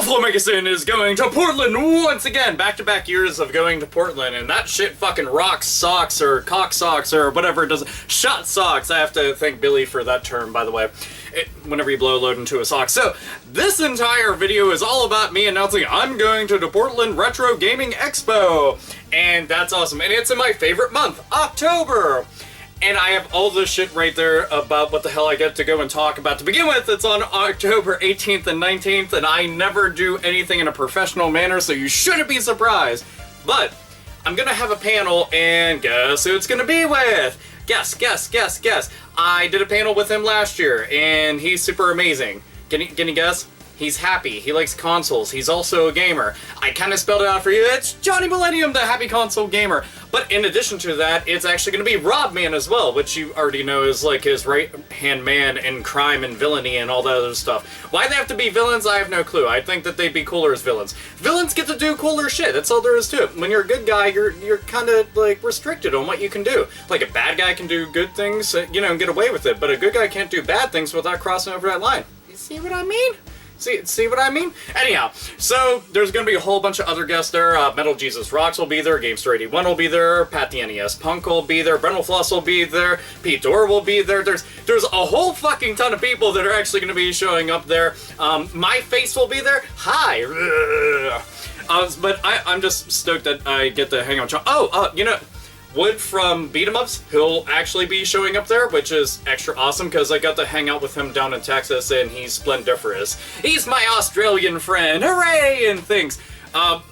AlphaOmegaSin is going to Portland once again! Back-to-back years of going to Portland, and that shit fucking rocks socks, or cock socks, or whatever it does. Shot socks! I have to thank Billy for that term, by the way. Whenever you blow load into a sock. So, this entire video is all about me announcing I'm going to the Portland Retro Gaming Expo! And that's awesome. And it's in my favorite month, October! And I have all this shit right there about what the hell I get to go and talk about. To begin with, it's on October 18th and 19th, and I never do anything in a professional manner, so you shouldn't be surprised. But I'm gonna have a panel, and guess who it's gonna be with? Guess. I did a panel with him last year, and he's super amazing. Can you guess? He's happy. He likes consoles. He's also a gamer. I kind of spelled it out for you. It's Johnny Millennium, the happy console gamer. But in addition to that, it's actually going to be Rob Man as well, which you already know is like his right-hand man in crime and villainy and all that other stuff. Why they have to be villains, I have no clue. I think that they'd be cooler as villains. Villains get to do cooler shit. That's all there is to it. When you're a good guy, you're kind of like restricted on what you can do. Like a bad guy can do good things, you know, and get away with it. But a good guy can't do bad things without crossing over that line. You see what I mean? See what I mean? Anyhow, so there's going to be a whole bunch of other guests there. Metal Jesus Rocks will be there, Gamester 81 will be there, Pat the NES Punk will be there, Brental Floss will be there, Pete Dorr will be there. There's a whole fucking ton of people that are actually going to be showing up there. My face will be there. Hi! But I'm just stoked that I get to hang out with you know, Wood from Beat 'em Ups, he'll actually be showing up there, which is extra awesome because I got to hang out with him down in Texas and he's splendiferous. He's my Australian friend, hooray, and things.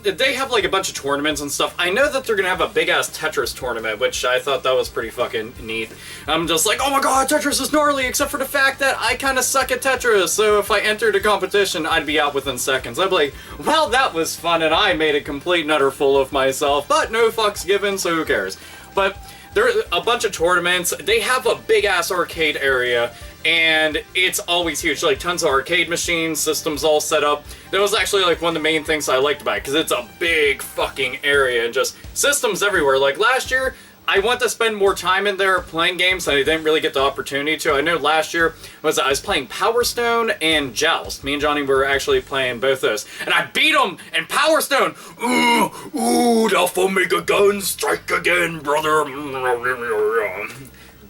They have like a bunch of tournaments and stuff. I know that they're gonna have a big ass Tetris tournament, which I thought that was pretty fucking neat. I'm just like, oh my god, Tetris is gnarly, except for the fact that I kind of suck at Tetris, so if I entered a competition, I'd be out within seconds. I'd be like, well, that was fun, and I made a complete and utter fool of myself, but no fucks given, so who cares? But there are a bunch of tournaments. They have a big ass arcade area, and it's always huge. Like tons of arcade machines, systems all set up. That was actually like one of the main things I liked about it, because it's a big fucking area and just systems everywhere. Like last year, I want to spend more time in there playing games, and I didn't really get the opportunity to. I know last year I was playing Power Stone and Joust. Me and Johnny were actually playing both those, and I beat him in Power Stone. Ooh, the AlphaOmegaSin, strike again, brother.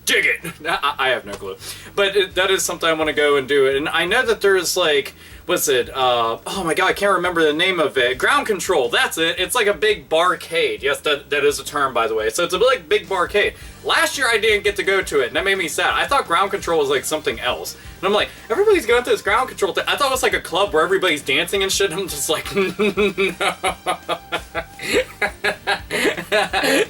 Dig it. I have no clue, but that is something I want to go and do it. And I know that there's like, what's it? Oh my god, I can't remember the name of it. Ground Control. That's it. It's like a big barcade. Yes, that is a term, by the way. So it's a big barcade. Last year I didn't get to go to it, and that made me sad. I thought Ground Control was like something else, and I'm like, everybody's going to this Ground Control thing. I thought it was like a club where everybody's dancing and shit. I'm just like, no.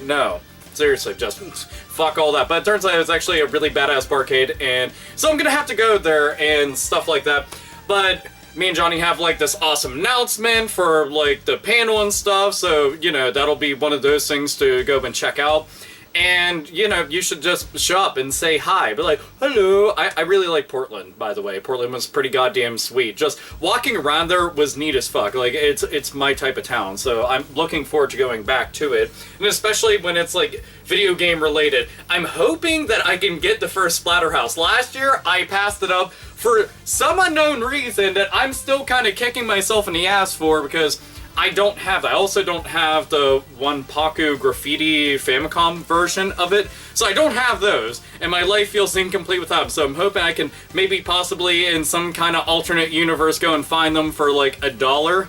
No. Seriously, just fuck all that. But it turns out it was actually a really badass barcade, and so I'm gonna have to go there and stuff like that. But me and Johnny have like this awesome announcement for like the panel and stuff, so you know, that'll be one of those things to go and check out. And, you know, you should just show up and say hi. Be like, hello. I really like Portland, by the way. Portland was pretty goddamn sweet. Just walking around there was neat as fuck. Like, it's my type of town. So I'm looking forward to going back to it. And especially when it's, like, video game related. I'm hoping that I can get the first Splatterhouse. Last year, I passed it up for some unknown reason that I'm still kind of kicking myself in the ass for, because I don't have that. I also don't have the one Paku Graffiti Famicom version of it, so I don't have those, and my life feels incomplete without them, so I'm hoping I can maybe possibly in some kind of alternate universe go and find them for like $1.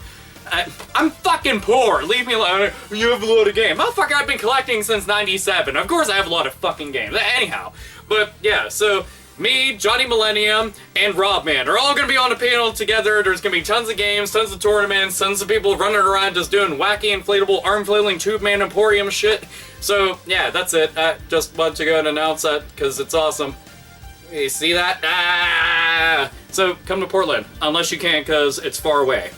I'm fucking poor, leave me alone. You have a lot of games. Motherfucker, I've been collecting since '97. Of course I have a lot of fucking games. Anyhow, but yeah, so me, Johnny Millennium, and Rob Man are all going to be on a panel together. There's going to be tons of games, tons of tournaments, tons of people running around just doing wacky inflatable arm flailing tube man emporium shit. So yeah, that's it. I just wanted to go and announce that because it's awesome. You see that? So come to Portland, unless you can because it's far away,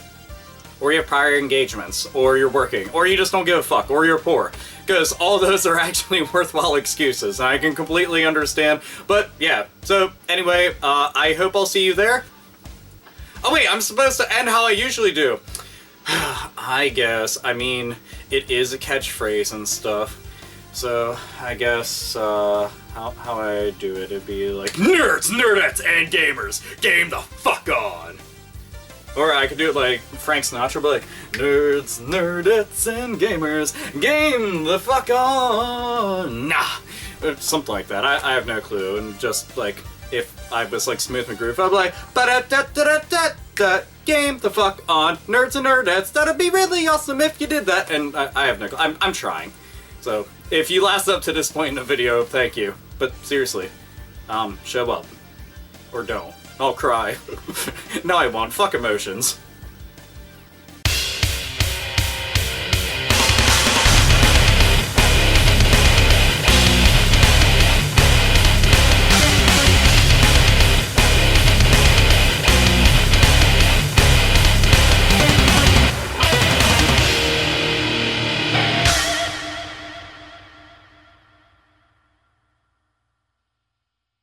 or you have prior engagements, or you're working, or you just don't give a fuck, or you're poor. Because all those are actually worthwhile excuses, and I can completely understand. But yeah, so anyway, I hope I'll see you there. Oh wait, I'm supposed to end how I usually do. I guess, I mean, it is a catchphrase and stuff. So I guess how I do it, it'd be like, nerds, nerdettes, and gamers, game the fuck on. Or I could do it like Frank Sinatra, but like, nerds, nerdettes, and gamers, game the fuck on! Nah! Or something like that. I have no clue, and just like, if I was like Smooth McGroove, I'd be like, ba-da-da-da-da-da-da, game the fuck on, nerds and nerdettes, that'd be really awesome if you did that, and I have no clue. I'm trying. So, if you last up to this point in the video, thank you. But seriously, show up. Or don't. I'll cry. No, I won't. Fuck emotions.